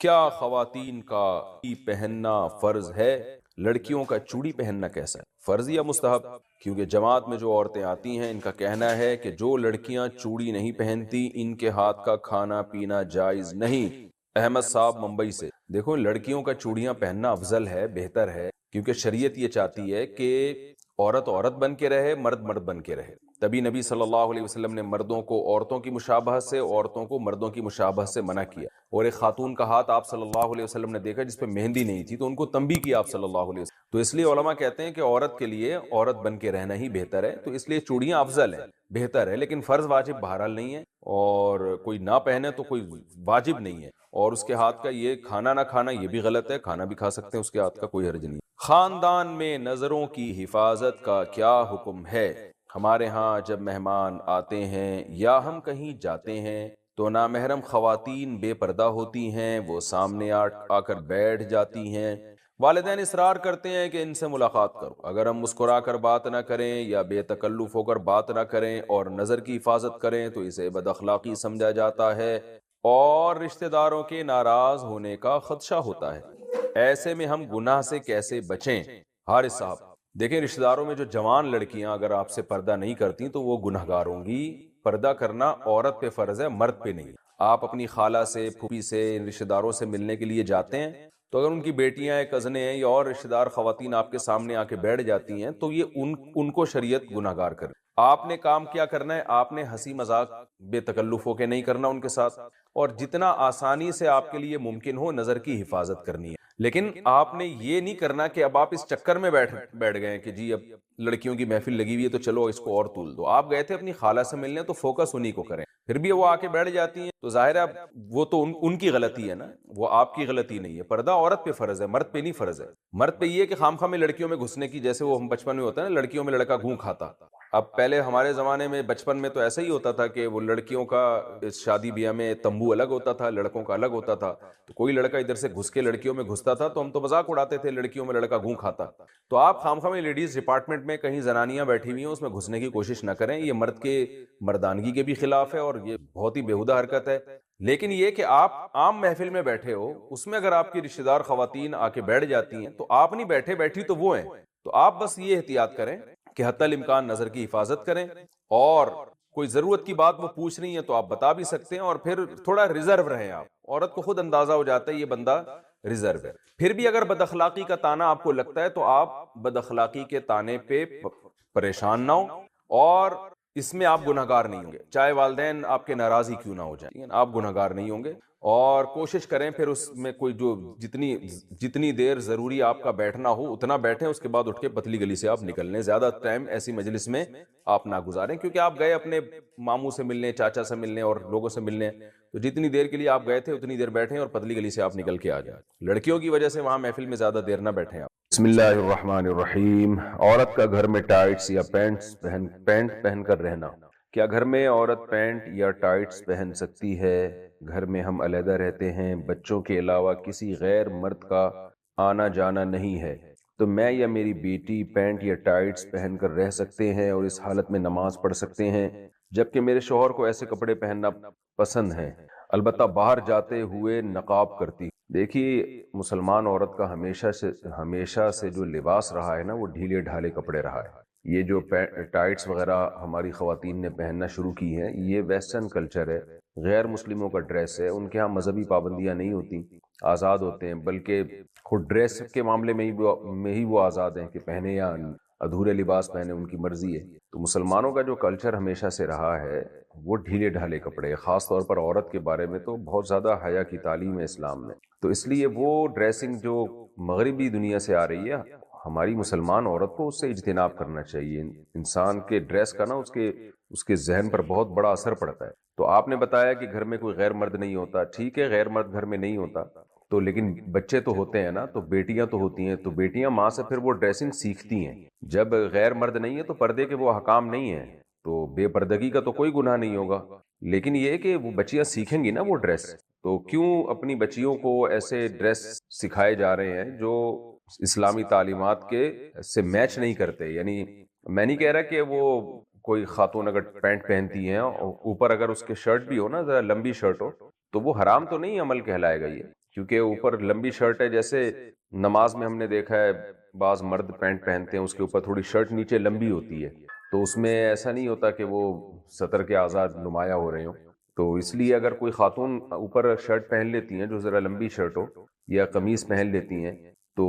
کیا خواتین کا چوڑی پہننا فرض ہے؟ لڑکیوں کا چوڑی پہننا کیسا ہے، فرض یا مستحب؟ کیونکہ جماعت میں جو عورتیں آتی ہیں ان کا کہنا ہے کہ جو لڑکیاں چوڑی نہیں پہنتی ان کے ہاتھ کا کھانا پینا جائز نہیں۔ احمد صاحب ممبئی سے۔ دیکھو، لڑکیوں کا چوڑیاں پہننا افضل ہے، بہتر ہے، کیونکہ شریعت یہ چاہتی ہے کہ عورت عورت بن کے رہے، مرد مرد بن کے رہے۔ تبھی نبی صلی اللہ علیہ وسلم نے مردوں کو عورتوں کی مشابہت سے، عورتوں کو مردوں کی مشابہت سے منع کیا۔ اور ایک خاتون کا ہاتھ آپ صلی اللہ علیہ وسلم نے دیکھا جس پہ مہندی نہیں تھی، تو ان کو تنبیہ کیا آپ صلی اللہ علیہ وسلم۔ تو اس لیے علماء کہتے ہیں کہ عورت کے لیے عورت بن کے رہنا ہی بہتر ہے، تو اس لیے چوڑیاں افضل ہیں، بہتر ہے، لیکن فرض واجب بہرحال نہیں ہے، اور کوئی نہ پہنے تو کوئی واجب نہیں ہے۔ اور اس کے ہاتھ کا یہ کھانا نہ کھانا یہ بھی غلط ہے، کھانا بھی کھا سکتے ہیں، اس کے ہاتھ کا کوئی حرج نہیں۔ خاندان میں نظروں کی حفاظت کا کیا حکم ہے؟ ہمارے ہاں جب مہمان آتے ہیں یا ہم کہیں جاتے ہیں تو نامحرم خواتین بے پردہ ہوتی ہیں، وہ سامنے آ کر بیٹھ جاتی ہیں۔ والدین اصرار کرتے ہیں کہ ان سے ملاقات کرو، اگر ہم مسکرا کر بات نہ کریں یا بے تکلف ہو کر بات نہ کریں اور نظر کی حفاظت کریں تو اسے بد اخلاقی سمجھا جاتا ہے اور رشتہ داروں کے ناراض ہونے کا خدشہ ہوتا ہے۔ ایسے میں ہم گناہ سے کیسے بچیں؟ حارث صاحب، دیکھیں، رشتہ داروں میں جو جوان لڑکیاں اگر آپ سے پردہ نہیں کرتی تو وہ گناہ گار ہوں گی۔ پردہ کرنا عورت پہ فرض ہے، مرد پہ نہیں۔ آپ اپنی خالہ سے، پھوپھی سے، رشتہ داروں سے ملنے کے لیے جاتے ہیں تو اگر ان کی بیٹیاں ہیں، کزنیں ہیں یا اور رشتہ دار خواتین آپ کے سامنے آ کے بیٹھ جاتی ہیں تو یہ ان کو شریعت گناہ گار کر۔ آپ نے کام کیا کرنا ہے، آپ نے ہنسی مذاق بے تکلف ہو کے نہیں کرنا ان کے ساتھ، اور جتنا آسانی سے آپ کے لیے ممکن ہو نظر کی حفاظت کرنی ہے۔ لیکن آپ نے یہ نہیں کرنا کہ اب آپ اس چکر میں بیٹھ گئے کہ جی اب لڑکیوں کی محفل لگی ہوئی ہے تو چلو اس کو اور تول دو۔ آپ گئے تھے اپنی خالہ سے ملنے تو فوکس انہی کو کریں، پھر بھی وہ آ کے بیٹھ جاتی ہیں تو ظاہر ہے وہ تو ان کی غلطی ہے نا، وہ آپ کی غلطی نہیں ہے۔ پردہ عورت پہ فرض ہے، مرد پہ نہیں فرض ہے۔ مرد پہ یہ ہے کہ خام میں لڑکیوں میں گھسنے کی، جیسے وہ ہم بچپن میں ہوتا ہے نا، لڑکیوں میں لڑکا گھوں کھاتا۔ اب پہلے ہمارے زمانے میں بچپن میں تو ایسا ہی ہوتا تھا کہ وہ لڑکیوں کا شادی بیاہ میں تمبو الگ ہوتا تھا، لڑکوں کا الگ ہوتا تھا، تو کوئی لڑکا ادھر سے گھس کے لڑکیوں میں گھستا تھا تو ہم تو مذاق اڑاتے تھے لڑکیوں میں لڑکا گھوں کھاتا۔ تو آپ خام میں لیڈیز ڈپارٹمنٹ میں کہیں زنانیاں بیٹھی ہوئی ہیں اس میں گھسنے کی کوشش نہ کریں، یہ مرد کے مردانگی کے بھی خلاف ہے اور یہ بہت ہی بیہودہ حرکت ہے۔ لیکن یہ کہ آپ عام محفل میں بیٹھے ہو، اس میں اگر آپ کی رشتہ دار خواتین آ کے بیٹھ جاتی ہیں تو آپ نہیں بیٹھے، بیٹھی تو وہ ہیں، تو آپ بس یہ احتیاط کریں کہ حتی الامکان نظر کی حفاظت کریں، اور کوئی ضرورت کی بات وہ پوچھ رہی ہیں تو آپ بتا بھی سکتے ہیں، اور پھر تھوڑا ریزرو رہیں۔ آپ عورت کو خود اندازہ ہو جاتا ہے یہ بندہ ریزرو ہے۔ پھر بھی اگر بد اخلاقی کا تانا آپ کو لگتا ہے تو آپ بد اخلاقی کے تانے پہ پریشان نہ ہو، اور اس میں آپ گناہ گار نہیں ہوں گے، چاہے والدین آپ کے ناراض ہی کیوں نہ ہو جائیں، آپ گناہ گار نہیں ہوں گے۔ اور کوشش کریں پھر اس میں کوئی جو جتنی دیر ضروری آپ کا بیٹھنا ہو اتنا بیٹھیں، اس کے بعد اٹھ کے پتلی گلی سے آپ نکل لیں۔ زیادہ ٹائم ایسی مجلس میں آپ نہ گزاریں، کیونکہ آپ گئے اپنے ماموں سے ملنے، چاچا سے ملنے اور لوگوں سے ملنے، تو جتنی دیر کے لیے آپ گئے تھے اتنی دیر بیٹھیں اور پتلی گلی سے آپ نکل کے آ جائیں۔ لڑکیوں کی وجہ سے وہاں محفل میں زیادہ دیر نہ بیٹھیں آپ۔ بسم اللہ الرحمن الرحیم۔ عورت کا گھر میں ٹائٹس یا پینٹ پہن کر رہنا، کیا گھر میں عورت پینٹ یا ٹائٹس پہن سکتی ہے؟ گھر میں ہم علیحدہ رہتے ہیں، بچوں کے علاوہ کسی غیر مرد کا آنا جانا نہیں ہے، تو میں یا میری بیٹی پینٹ یا ٹائٹس پہن کر رہ سکتے ہیں اور اس حالت میں نماز پڑھ سکتے ہیں، جبکہ میرے شوہر کو ایسے کپڑے پہننا پسند ہیں، البتہ باہر جاتے ہوئے نقاب کرتی۔ دیکھیے، مسلمان عورت کا ہمیشہ سے جو لباس رہا ہے نا، وہ ڈھیلے ڈھالے کپڑے رہا ہے۔ یہ جو ٹائٹس وغیرہ ہماری خواتین نے پہننا شروع کی ہیں، یہ ویسٹرن کلچر ہے، غیر مسلموں کا ڈریس ہے۔ ان کے ہاں مذہبی پابندیاں نہیں ہوتی، آزاد ہوتے ہیں، بلکہ خود ڈریس کے معاملے میں ہی وہ آزاد ہیں کہ پہنے یا ادھورے لباس پہنے، ان کی مرضی ہے۔ تو مسلمانوں کا جو کلچر ہمیشہ سے رہا ہے وہ ڈھیلے ڈھالے کپڑے، خاص طور پر عورت کے بارے میں تو بہت زیادہ حیا کی تعلیم ہے اسلام میں، تو اس لیے وہ ڈریسنگ جو مغربی دنیا سے آ رہی ہے، ہماری مسلمان عورت کو اس سے اجتناب کرنا چاہیے۔ انسان کے ڈریس کا نا اس کے ذہن پر بہت بڑا اثر پڑتا ہے۔ تو آپ نے بتایا کہ گھر میں کوئی غیر مرد نہیں ہوتا، ٹھیک ہے، غیر مرد گھر میں نہیں ہوتا تو لیکن بچے تو ہوتے ہیں نا، تو بیٹیاں تو ہوتی ہیں، تو بیٹیاں ماں سے پھر وہ ڈریسنگ سیکھتی ہیں۔ جب غیر مرد نہیں ہے تو پردے کے وہ احکام نہیں ہیں، تو بے پردگی کا تو کوئی گناہ نہیں ہوگا، لیکن یہ کہ وہ بچیاں سیکھیں گی نا وہ ڈریس، تو کیوں اپنی بچیوں کو ایسے ڈریس سکھائے جا رہے ہیں جو اسلامی تعلیمات کے سے میچ نہیں کرتے؟ یعنی میں نہیں کہہ رہا کہ وہ کوئی خاتون اگر پینٹ پہنتی ہیں اوپر اگر اس کے شرٹ بھی ہو نا، ذرا لمبی شرٹ ہو، تو وہ حرام تو نہیں عمل کہلائے گا یہ، کیونکہ اوپر لمبی شرٹ ہے. جیسے نماز میں ہم نے دیکھا ہے بعض مرد پینٹ پہنتے ہیں، اس کے اوپر تھوڑی شرٹ نیچے لمبی ہوتی ہے، تو اس میں ایسا نہیں ہوتا کہ وہ سطر کے آزاد نمایاں ہو رہے ہوں. تو اس لیے اگر کوئی خاتون اوپر شرٹ پہن لیتی ہیں جو ذرا لمبی شرٹ ہو، یا قمیص پہن لیتی ہیں، تو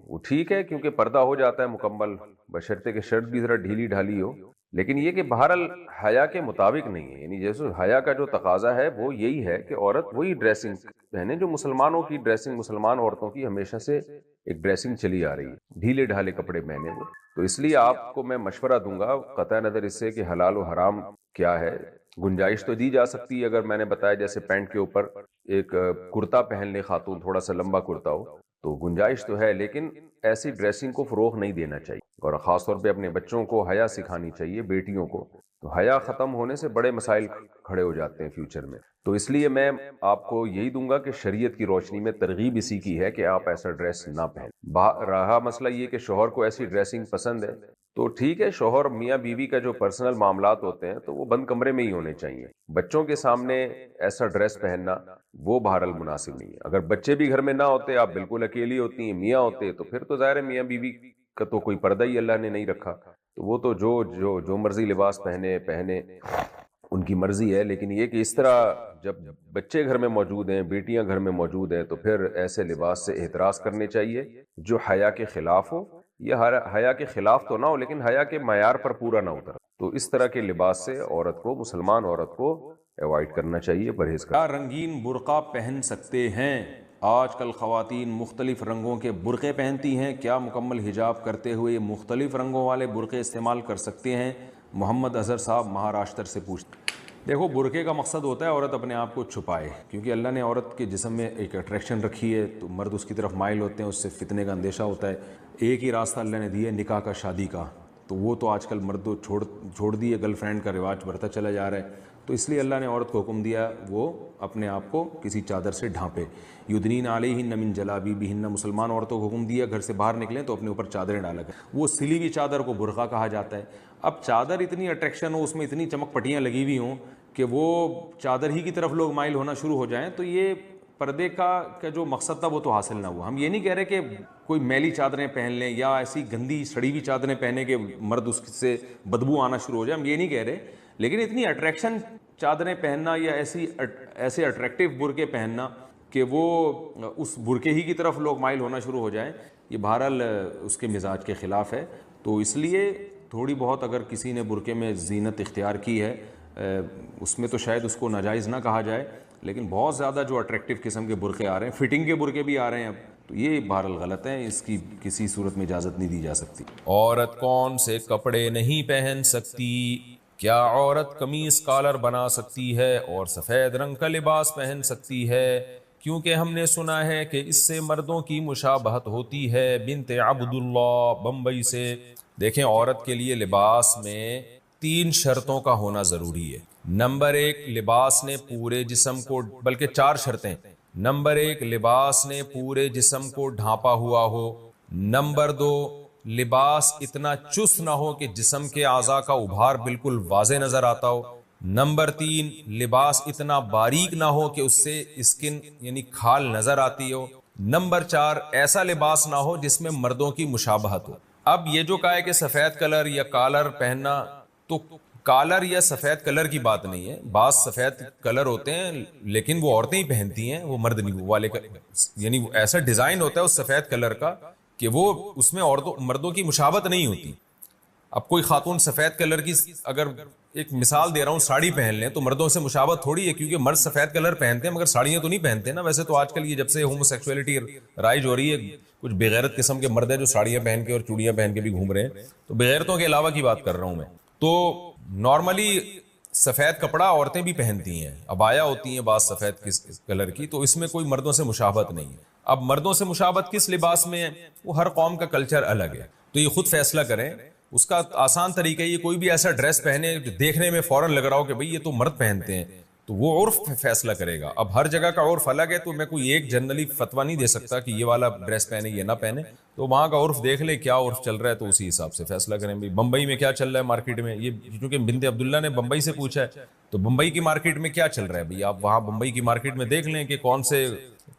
وہ ٹھیک ہے، کیونکہ پردہ ہو جاتا ہے مکمل، بشرطے کہ شرٹ بھی ذرا ڈھیلی ڈھالی ہو. لیکن یہ کہ بہرحال حیا کے مطابق نہیں ہے، یعنی جیسے حیا کا جو تقاضا ہے وہ یہی ہے کہ عورت وہی ڈریسنگ پہنے جو مسلمانوں کی ڈریسنگ، مسلمان عورتوں کی ہمیشہ سے ایک ڈریسنگ چلی آ رہی ہے، ڈھیلے ڈھالے کپڑے پہنے وہ. تو اس لیے آپ کو میں مشورہ دوں گا، قطع نظر اس سے کہ حلال و حرام کیا ہے، گنجائش تو دی جا سکتی ہے. اگر میں نے بتایا جیسے پینٹ کے اوپر ایک کرتا پہن لے خاتون، تھوڑا سا لمبا کرتا ہو، تو گنجائش تو ہے، لیکن ایسی ڈریسنگ کو فروغ نہیں دینا چاہیے. اور خاص طور پہ اپنے بچوں کو حیا سکھانی چاہیے، بیٹیوں کو. تو حیا ختم ہونے سے بڑے مسائل کھڑے ہو جاتے ہیں فیوچر میں. تو اس لیے میں آپ کو یہی دوں گا کہ شریعت کی روشنی میں ترغیب اسی کی ہے کہ آپ ایسا ڈریس نہ پہنیں. رہا مسئلہ یہ کہ شوہر کو ایسی ڈریسنگ پسند ہے، تو ٹھیک ہے، شوہر میاں بیوی کا جو پرسنل معاملات ہوتے ہیں تو وہ بند کمرے میں ہی ہونے چاہیے. بچوں کے سامنے ایسا ڈریس پہننا وہ بہرحال مناسب نہیں ہے. اگر بچے بھی گھر میں نہ ہوتے، آپ بالکل اکیلی ہوتی ہیں، میاں ہوتے، تو پھر تو ظاہر ہے میاں بیوی کا تو کوئی پردہ ہی اللہ نے نہیں رکھا، تو وہ تو جو مرضی لباس پہنے ان کی مرضی ہے. لیکن یہ کہ اس طرح جب بچے گھر میں موجود ہیں، بیٹیاں گھر میں موجود ہیں، تو پھر ایسے لباس سے احتراز کرنے چاہیے جو حیا کے خلاف ہو، یا حیا کے خلاف تو نہ ہو لیکن حیا کے معیار پر پورا نہ اتر. تو اس طرح کے لباس سے عورت کو، مسلمان عورت کو ایوائڈ کرنا چاہیے، پرہیز کرنا. کیا رنگین برقع پہن سکتے ہیں؟ آج کل خواتین مختلف رنگوں کے برقعے پہنتی ہیں، کیا مکمل حجاب کرتے ہوئے مختلف رنگوں والے برقعے استعمال کر سکتے ہیں؟ محمد اظہر صاحب مہاراشٹر سے پوچھتے. دیکھو، برقعے کا مقصد ہوتا ہے عورت اپنے آپ کو چھپائے، کیونکہ اللہ نے عورت کے جسم میں ایک اٹریکشن رکھی ہے، تو مرد اس کی طرف مائل ہوتے ہیں، اس سے فتنے کا اندیشہ ہوتا ہے. ایک ہی راستہ اللہ نے دیا ہے، نکاح کا، شادی کا، تو وہ تو آج کل مرد چھوڑ دیے، گرل فرینڈ کا رواج بڑھتا چلا جا رہا ہے. تو اس لیے اللہ نے عورت کو حکم دیا وہ اپنے آپ کو کسی چادر سے ڈھانپے. یدنین علیہن من جلابیبہن، مسلمان عورتوں کو حکم دیا گھر سے باہر نکلیں تو اپنے اوپر چادریں ڈالا کریں. وہ سلی ہوئی چادر کو برقع کہا جاتا ہے. اب چادر اتنی اٹریکشن ہو، اس میں اتنی چمک پٹیاں لگی ہوئی ہوں کہ وہ چادر ہی کی طرف لوگ مائل ہونا شروع ہو جائیں، تو یہ پردے کا جو مقصد تھا وہ تو حاصل نہ ہوا. ہم یہ نہیں کہہ رہے کہ کوئی میلی چادریں پہن لیں یا ایسی گندی سڑی ہوئی چادریں پہنے کہ مرد اس سے بدبو آنا شروع ہو جائے، ہم یہ نہیں کہہ رہے. لیکن اتنی اٹریکشن چادریں پہننا یا ایسے اٹریکٹیو برقعے پہننا کہ وہ اس برقعے ہی کی طرف لوگ مائل ہونا شروع ہو جائیں، یہ بہرحال اس کے مزاج کے خلاف ہے. تو اس لیے تھوڑی بہت اگر کسی نے برقعے میں زینت اختیار کی ہے، اس میں تو شاید اس کو ناجائز نہ کہا جائے، لیکن بہت زیادہ جو اٹریکٹیو قسم کے برقعے آ رہے ہیں، فٹنگ کے برقعے بھی آ رہے ہیں اب، تو یہ بہرحال غلط ہے، اس کی کسی صورت میں اجازت نہیں دی جا سکتی. عورت کون سے کپڑے نہیں پہن سکتی؟ کیا عورت قمیص کالر بنا سکتی ہے اور سفید رنگ کا لباس پہن سکتی ہے؟ کیونکہ ہم نے سنا ہے کہ اس سے مردوں کی مشابہت ہوتی ہے. بنت عبداللہ بمبئی سے. دیکھیں، عورت کے لیے لباس میں 3 شرطوں کا ہونا ضروری ہے. نمبر 1، لباس نے پورے جسم کو، بلکہ 4 شرطیں. نمبر 1، لباس نے پورے جسم کو ڈھانپا ہوا ہو. نمبر 2، لباس اتنا چست نہ ہو کہ جسم کے اعضاء کا ابھار بالکل واضح نظر آتا ہو. نمبر 3، لباس اتنا باریک نہ ہو کہ اس سے اسکن یعنی کھال نظر آتی ہو. نمبر 4، ایسا لباس نہ ہو جس میں مردوں کی مشابہت ہو. اب یہ جو کہا ہے کہ سفید کلر یا کالر پہننا، تو کالر یا سفید کلر کی بات نہیں ہے. بعض سفید کلر ہوتے ہیں لیکن وہ عورتیں ہی پہنتی ہیں، وہ مرد نہیں. وہ والے یعنی وہ ایسا ڈیزائن ہوتا ہے اس سفید کلر کا کہ وہ اس میں مردوں کی مشابہت نہیں ہوتی. اب کوئی خاتون سفید کلر کی، اگر ایک مثال دے رہا ہوں، ساڑی پہن لیں تو مردوں سے مشابہت تھوڑی ہے، کیونکہ مرد سفید کلر پہنتے ہیں مگر ساڑیاں تو نہیں پہنتے نا. ویسے تو آج کل یہ جب سے ہومو سیکسولیٹی رائج ہو رہی ہے، کچھ بغیرت قسم کے مرد ہیں جو ساڑیاں پہن کے اور چوڑیاں پہن کے بھی گھوم رہے ہیں، تو بغیرتوں کے علاوہ کی بات کر رہا ہوں میں. تو نارملی سفید کپڑا عورتیں بھی پہنتی ہیں، عبایا ہوتی ہیں بعض سفید کلر کی، تو اس میں کوئی مردوں سے مشابہت نہیں ہے. اب مردوں سے مشابہت کس لباس میں ہے، وہ ہر قوم کا کلچر الگ ہے، تو یہ خود فیصلہ کریں. اس کا آسان طریقہ یہ، کوئی بھی ایسا ڈریس پہنے جو دیکھنے میں فوراً لگ رہا ہو کہ بھئی یہ تو مرد پہنتے ہیں، تو وہ عرف فیصلہ کرے گا. اب ہر جگہ کا عرف الگ ہے، تو میں کوئی ایک جنرلی فتویٰ نہیں دے سکتا کہ یہ والا ڈریس پہنے یہ نہ پہنے. تو وہاں کا عرف دیکھ لیں کیا عرف چل رہا ہے، تو اسی حساب سے فیصلہ کریں. بھی بمبئی میں کیا چل رہا ہے مارکیٹ میں، یہ کیونکہ بنت عبداللہ نے بمبئی سے پوچھا ہے، تو بمبئی کی مارکیٹ میں کیا چل رہا ہے بھئی، آپ وہاں بمبئی کی مارکیٹ میں دیکھ لیں کہ کون سے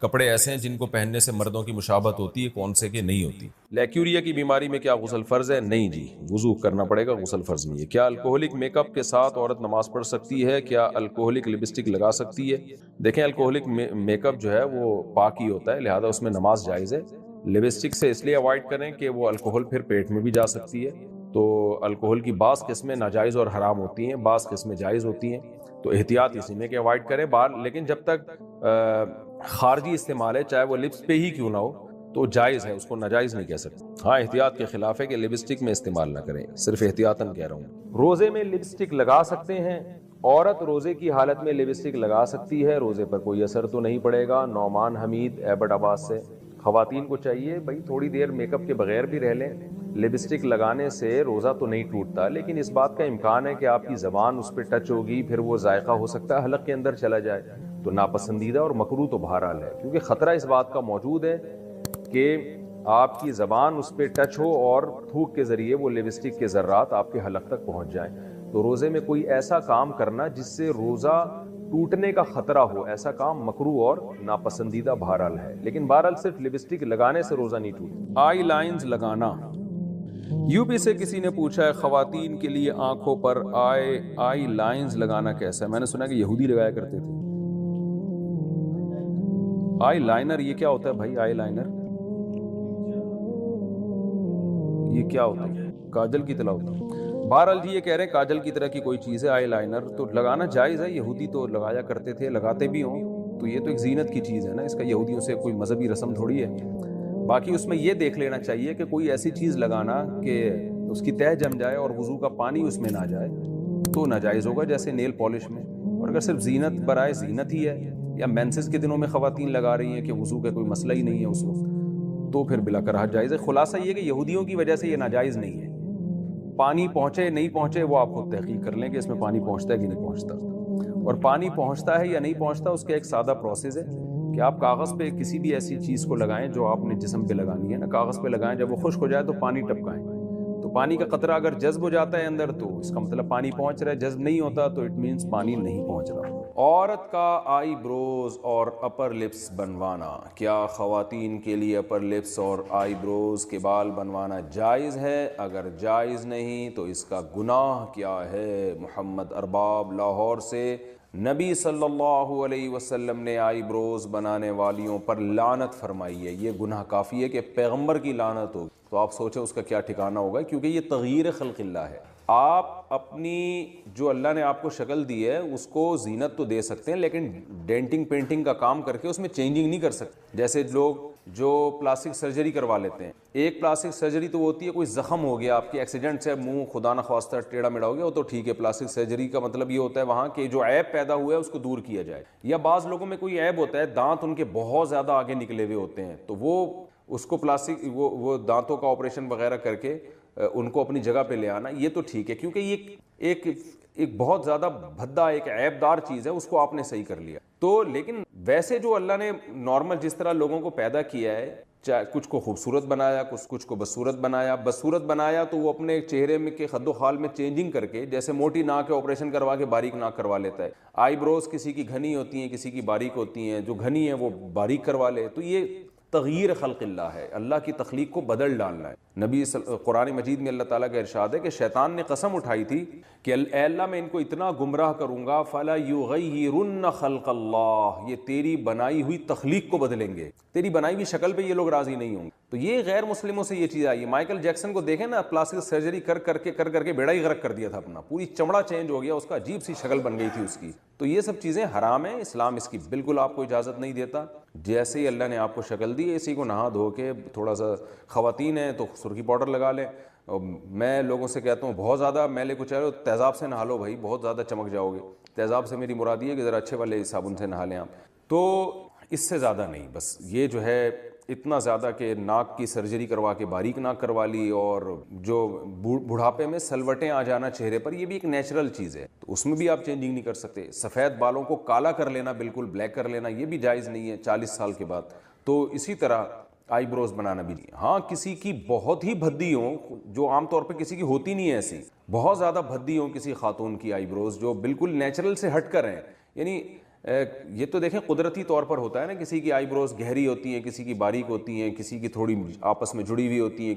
کپڑے ایسے ہیں جن کو پہننے سے مردوں کی مشابہت ہوتی ہے، کون سے کے نہیں ہوتی. لیکیوریا کی بیماری میں کیا غسل فرض ہے؟ نہیں جی، وضو کرنا پڑے گا، غسل فرض نہیں ہے. کیا الکوہلک میک اپ کے ساتھ عورت نماز پڑھ سکتی ہے؟ کیا الکوہلک لپسٹک لگا سکتی ہے؟ دیکھیں الکوہلک میک اپ جو ہے وہ پاک ہی ہوتا ہے، لہذا اس میں نماز جائز ہے. لپسٹک سے اس لیے اوائڈ کریں کہ وہ الکوہل پھر پیٹ میں بھی جا سکتی ہے. تو الکوہل کی بعض قسمیں ناجائز اور حرام ہوتی ہیں، بعض قسمیں جائز ہوتی ہیں، تو احتیاط اسی میں کہ اوائڈ کریں. لیکن جب تک خارجی استعمال ہے، چاہے وہ لپس پہ ہی کیوں نہ ہو، تو جائز ہے، اس کو ناجائز نہیں کہہ سکتے. ہاں احتیاط کے خلاف ہے کہ لپسٹک میں استعمال نہ کریں، صرف احتیاطاً کہہ رہا ہوں. روزے میں لپسٹک لگا سکتے ہیں؟ عورت روزے کی حالت میں لپسٹک لگا سکتی ہے، روزے پر کوئی اثر تو نہیں پڑے گا. نعمان حمید ایبٹ آباد سے. خواتین کو چاہیے بھائی تھوڑی دیر میک اپ کے بغیر بھی رہ لیں. لپسٹک لگانے سے روزہ تو نہیں ٹوٹتا، لیکن اس بات کا امکان ہے کہ آپ کی زبان اس پہ ٹچ ہوگی، پھر وہ ذائقہ ہو سکتا ہے حلق کے اندر چلا جائے، تو ناپسندیدہ اور مکروہ تو بہرحال ہے. کیونکہ خطرہ اس بات کا موجود ہے کہ آپ کی زبان اس پہ ٹچ ہو اور تھوک کے ذریعے وہ لپسٹک کے ذرات آپ کے حلق تک پہنچ جائیں. تو روزے میں کوئی ایسا کام کرنا جس سے روزہ ٹوٹنے کا خطرہ ہو، ایسا کام مکروہ اور ناپسندیدہ بہرحال ہے. لیکن بہرحال صرف لپسٹک لگانے سے روزہ نہیں ٹوٹتا. آئی لائنز لگانا. یو پی سے کسی نے پوچھا ہے خواتین کے لیے آنکھوں پر آئی لائنز لگانا کیسا ہے؟ میں نے سنا کہ یہودی لگایا کرتے تھے. آئی لائنر یہ کیا ہوتا ہے بھائی؟ آئی لائنر یہ کیا ہوتا ہے؟ کاجل کی طرح ہوتا ہے. بہرحال جی یہ کہہ رہے ہیں کاجل کی طرح کی کوئی چیز ہے آئی لائنر، تو لگانا جائز ہے. یہودی تو لگایا کرتے تھے، لگاتے بھی ہوں، تو یہ تو ایک زینت کی چیز ہے نا، اس کا یہودیوں سے کوئی مذہبی رسم تھوڑی ہے. باقی اس میں یہ دیکھ لینا چاہیے کہ کوئی ایسی چیز لگانا کہ اس کی تہہ جم جائے اور وضو کا پانی اس میں نہ جائے تو ناجائز ہوگا، جیسے نیل پالش میں. اور اگر صرف زینت برائے زینت ہی ہے، یا مینسز کے دنوں میں خواتین لگا رہی ہیں کہ وضو کا کوئی مسئلہ ہی نہیں ہے اس وقت، تو پھر بلا کراہت جائز ہے. خلاصہ یہ کہ یہودیوں کی وجہ سے یہ ناجائز نہیں ہے. پانی پہنچے نہیں پہنچے وہ آپ خود تحقیق کر لیں کہ اس میں پانی پہنچتا ہے کہ نہیں پہنچتا. اور پانی پہنچتا ہے یا نہیں پہنچتا اس کا ایک سادہ پروسیس ہے کہ آپ کاغذ پہ کسی بھی ایسی چیز کو لگائیں جو آپ نے جسم پہ لگانی ہے نا، کاغذ پہ لگائیں، جب وہ خشک ہو جائے تو پانی ٹپکائیں. تو پانی کا قطرہ اگر جذب ہو جاتا ہے اندر تو اس کا مطلب پانی پہنچ رہا ہے، جذب نہیں ہوتا تو اٹ مینس پانی نہیں پہنچ رہا. عورت کا آئی بروز اور اپر لپس بنوانا. کیا خواتین کے لیے اپر لپس اور آئی بروز کے بال بنوانا جائز ہے؟ اگر جائز نہیں تو اس کا گناہ کیا ہے؟ محمد ارباب لاہور سے. نبی صلی اللہ علیہ وسلم نے آئی بروز بنانے والیوں پر لعنت فرمائی ہے. یہ گناہ کافی ہے کہ پیغمبر کی لعنت ہو، تو آپ سوچیں اس کا کیا ٹھکانہ ہوگا، کیونکہ یہ تغییر خلق اللہ ہے. آپ اپنی جو اللہ نے آپ کو شکل دی ہے اس کو زینت تو دے سکتے ہیں، لیکن ڈینٹنگ پینٹنگ کا کام کر کے اس میں چینجنگ نہیں کر سکتے. جیسے لوگ جو پلاسٹک سرجری کروا لیتے ہیں، ایک پلاسٹک سرجری تو ہوتی ہے کوئی زخم ہو گیا آپ کے ایکسیڈنٹ سے، منہ خدا نخواستہ ٹیڑھا میڑھا ہو گیا، وہ تو ٹھیک ہے. پلاسٹک سرجری کا مطلب یہ ہوتا ہے وہاں کہ جو عیب پیدا ہوا ہے اس کو دور کیا جائے. یا بعض لوگوں میں کوئی عیب ہوتا ہے، دانت ان کے بہت زیادہ آگے نکلے ہوئے ہوتے ہیں، تو وہ اس کو پلاسٹک وہ دانتوں کا آپریشن وغیرہ کر کے ان کو اپنی جگہ پہ لے آنا، یہ تو ٹھیک ہے، کیونکہ یہ ایک بہت زیادہ بھدا ایک عیب دار چیز ہے، اس کو آپ نے صحیح کر لیا. تو لیکن ویسے جو اللہ نے نارمل جس طرح لوگوں کو پیدا کیا ہے، چاہے کچھ کو خوبصورت بنایا، کچھ کو بدصورت بنایا تو وہ اپنے چہرے میں کے خد و خال میں چینجنگ کر کے، جیسے موٹی ناک کے آپریشن کروا کے باریک ناک کروا لیتا ہے. آئی بروز کسی کی گھنی ہوتی ہیں، کسی کی باریک ہوتی ہیں، جو گھنی ہیں وہ باریک کروا لے، تو یہ تغییر خلق اللہ ہے، اللہ کی تخلیق کو بدل ڈالنا ہے. قرآن مجید میں اللہ تعالیٰ کا ارشاد ہے کہ شیطان نے قسم اٹھائی تھی کہ اے اللہ میں ان کو اتنا گمراہ کروں گا، فَلَا يُغَيِّرُنَّ خَلْقَ اللَّهِ، یہ تیری بنائی ہوئی تخلیق کو بدلیں گے، تیری بنائی ہوئی شکل پہ یہ لوگ راضی نہیں ہوں گے. تو یہ غیر مسلموں سے یہ چیز آئی ہے. مائیکل جیکسن کو دیکھیں نا، پلاسٹک سرجری کر کے بیڑا ہی غرق کر دیا تھا اپنا، پوری چمڑا چینج ہو گیا، اس کا عجیب سی شکل بن گئی تھی اس کی. تو یہ سب چیزیں حرام ہیں، اسلام اس کی بالکل آپ کو اجازت نہیں دیتا. جیسے ہی اللہ نے آپ کو شکل دی ہے، اسی کو نہا دھو کے تھوڑا سا، خواتین ہیں تو سرخی پاؤڈر لگا لیں. میں لوگوں سے کہتا ہوں بہت زیادہ میلے کو چاہے تیزاب سے نہا لو بھائی، بہت زیادہ چمک جاؤ گے. تیزاب سے میری مراد یہ ہے کہ ذرا اچھے والے صابن سے نہا لیں آپ، تو اس سے زیادہ نہیں. بس یہ جو ہے اتنا زیادہ کہ ناک کی سرجری کروا کے باریک ناک کروا لی، اور جو بڑھاپے میں سلوٹیں آ جانا چہرے پر، یہ بھی ایک نیچرل چیز ہے، تو اس میں بھی آپ چینجنگ نہیں کر سکتے۔ سفید بالوں کو کالا کر لینا، بالکل بلیک کر لینا، یہ بھی جائز نہیں ہے 40 سال کے بعد۔ تو اسی طرح آئی بروز بنانا بھی نہیں۔ ہاں کسی کی بہت ہی بھدی ہوں، جو عام طور پہ کسی کی ہوتی نہیں ہے، ایسی بہت زیادہ بھدی ہوں کسی خاتون کی آئی بروز، جو بالکل نیچرل سے ہٹ کر ہیں، یعنی یہ تو دیکھیں قدرتی طور پر ہوتا ہے نا، کسی کی آئی بروز گہری ہوتی ہیں، کسی کی باریک ہوتی ہیں، کسی کی تھوڑی آپس میں جڑی ہوئی ہوتی ہیں،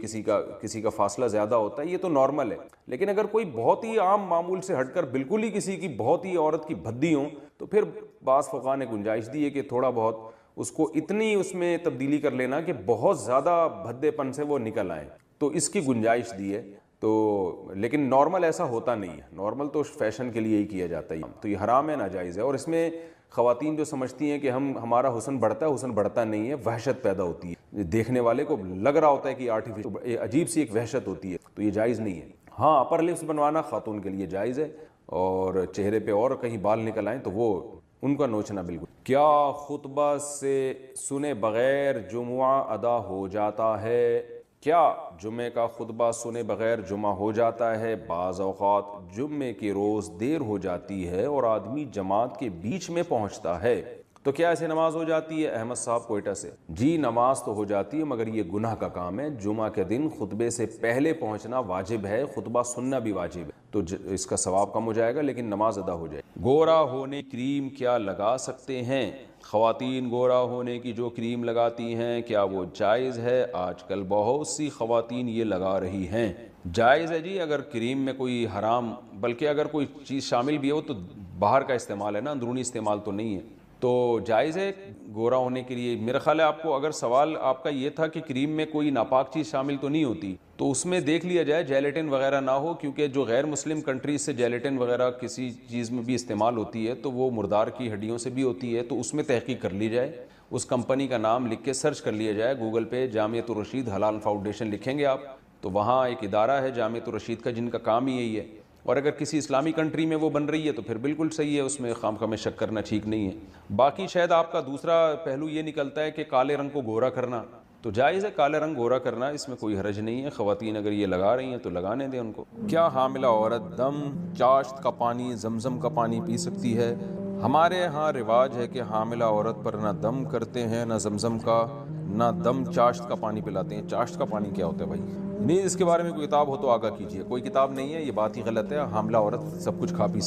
کسی کا فاصلہ زیادہ ہوتا ہے، یہ تو نارمل ہے۔ لیکن اگر کوئی بہت ہی عام معمول سے ہٹ کر بالکل ہی کسی کی بہت ہی عورت کی بھدی ہوں، تو پھر بعض فقہاء نے گنجائش دی ہے کہ تھوڑا بہت اس کو اتنی اس میں تبدیلی کر لینا کہ بہت زیادہ بھدے پن سے وہ نکل آئیں، تو اس کی گنجائش دی ہے۔ تو لیکن نارمل ایسا ہوتا نہیں ہے، نارمل تو فیشن کے لیے ہی کیا جاتا ہے، تو یہ حرام ہے، ناجائز ہے۔ اور اس میں خواتین جو سمجھتی ہیں کہ ہمارا حسن بڑھتا ہے، حسن بڑھتا نہیں ہے، وحشت پیدا ہوتی ہے، دیکھنے والے کو لگ رہا ہوتا ہے کہ آرٹیفیشل، عجیب سی ایک وحشت ہوتی ہے، تو یہ جائز نہیں ہے۔ ہاں اپر لپس بنوانا خاتون کے لیے جائز ہے، اور چہرے پہ اور کہیں بال نکل آئیں تو وہ ان کا نوچنا بالکل۔ کیا خطبہ سے سنے بغیر جمعہ ادا ہو جاتا ہے؟ کیا جمعے کا خطبہ سنے بغیر جمعہ ہو جاتا ہے؟ بعض اوقات جمعے کے روز دیر ہو جاتی ہے اور آدمی جماعت کے بیچ میں پہنچتا ہے، تو کیا ایسے نماز ہو جاتی ہے؟ احمد صاحب کوئٹہ سے۔ جی نماز تو ہو جاتی ہے، مگر یہ گناہ کا کام ہے۔ جمعہ کے دن خطبے سے پہلے پہنچنا واجب ہے، خطبہ سننا بھی واجب ہے، تو اس کا ثواب کم ہو جائے گا، لیکن نماز ادا ہو جائے گی۔ گورا ہونے کریم کیا لگا سکتے ہیں؟ خواتین گورا ہونے کی جو کریم لگاتی ہیں، کیا وہ جائز ہے؟ آج کل بہت سی خواتین یہ لگا رہی ہیں۔ جائز ہے جی، اگر کریم میں کوئی حرام، بلکہ اگر کوئی چیز شامل بھی ہو تو باہر کا استعمال ہے نا، اندرونی استعمال تو نہیں ہے، تو جائز ہے گورا ہونے کے لیے۔ میرا خیال ہے آپ کو اگر سوال آپ کا یہ تھا کہ کریم میں کوئی ناپاک چیز شامل تو نہیں ہوتی، تو اس میں دیکھ لیا جائے جیلیٹن وغیرہ نہ ہو، کیونکہ جو غیر مسلم کنٹریز سے جیلیٹن وغیرہ کسی چیز میں بھی استعمال ہوتی ہے تو وہ مردار کی ہڈیوں سے بھی ہوتی ہے، تو اس میں تحقیق کر لی جائے، اس کمپنی کا نام لکھ کے سرچ کر لیا جائے گوگل پہ، جامعۃ الرشید حلال فاؤنڈیشن لکھیں گے آپ تو وہاں ایک ادارہ ہے جامعۃ الرشید کا جن کا کام ہی یہی ہے، اور اگر کسی اسلامی کنٹری میں وہ بن رہی ہے تو پھر بالکل صحیح ہے، اس میں خام میں شک کرنا ٹھیک نہیں ہے۔ باقی شاید آپ کا دوسرا پہلو یہ نکلتا ہے کہ کالے رنگ کو گورا کرنا، تو جائز ہے کالے رنگ گورا کرنا، اس میں کوئی حرج نہیں ہے، خواتین اگر یہ لگا رہی ہیں تو لگانے دیں ان کو۔ کیا حاملہ عورت دم، چاشت کا پانی، زمزم کا پانی پی سکتی ہے؟ ہمارے ہاں رواج ہے کہ حاملہ عورت پر نہ دم کرتے ہیں، نہ زمزم کا، نہ دم چاشت کا پانی پلاتے ہیں۔ چاشت کا پانی کیا ہوتا ہے بھائی؟ نہیں، اس کے بارے میں کوئی کتاب ہو تو آگاہ کیجیے۔ کوئی کتاب نہیں ہے، یہ بات ہی غلط ہے، حاملہ عورت سب کچھ کھا پی سکتی ہے۔